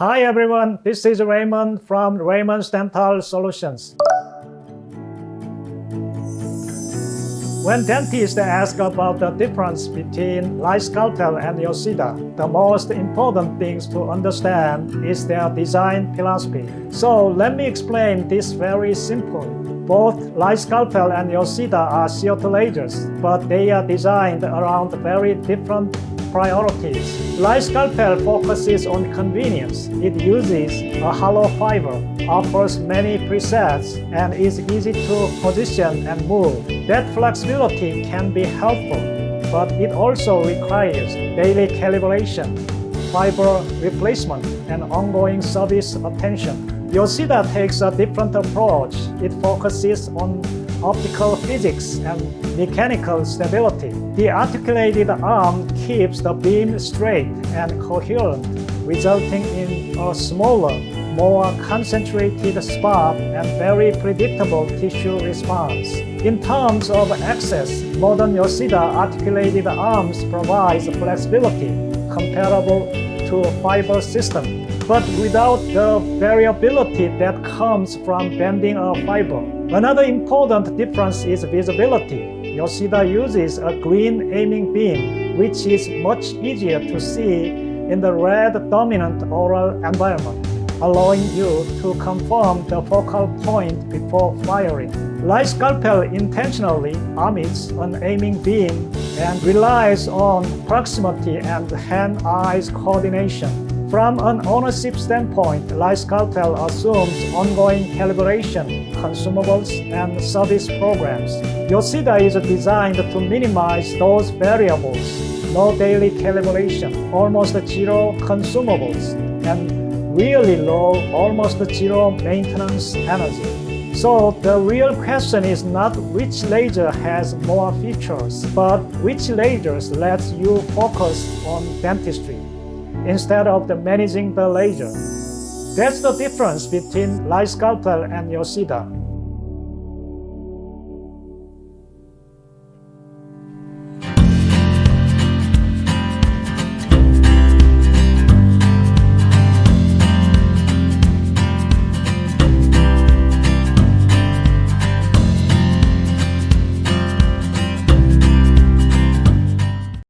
Hi everyone, this is Raymond from Raymond's Dental Solutions. When dentists ask about the difference between LightScalpel and Yoshida, the most important things to understand is their design philosophy. So let me explain this very simply. Both LightScalpel and Yoshida are CO2 lasers, but they are designed around very different priorities. LightScalpel focuses on convenience. It uses a hollow fiber, offers many presets, and is easy to position and move. That flexibility can be helpful, but it also requires daily calibration, fiber replacement, and ongoing service attention. Yoshida takes a different approach. It focuses on optical physics and mechanical stability. The articulated arm keeps the beam straight and coherent, resulting in a smaller, more concentrated spot and very predictable tissue response. In terms of access, modern Yoshida articulated arms provides flexibility comparable to a fiber system, but without the variability that comes from bending a fiber. Another important difference is visibility. Yoshida uses a green aiming beam, which is much easier to see in the red dominant oral environment, allowing you to confirm the focal point before firing. LightScalpel intentionally omits an aiming beam and relies on proximity and hand-eye coordination. From an ownership standpoint, LightScalpel assumes ongoing calibration, consumables, and service programs. Yoshida is designed to minimize those variables, no daily calibration, almost zero consumables, and really low, almost zero maintenance energy. So the real question is not which laser has more features, but which lasers lets you focus on dentistry instead of managing the laser. That's the difference between LightScalpel and Yoshida.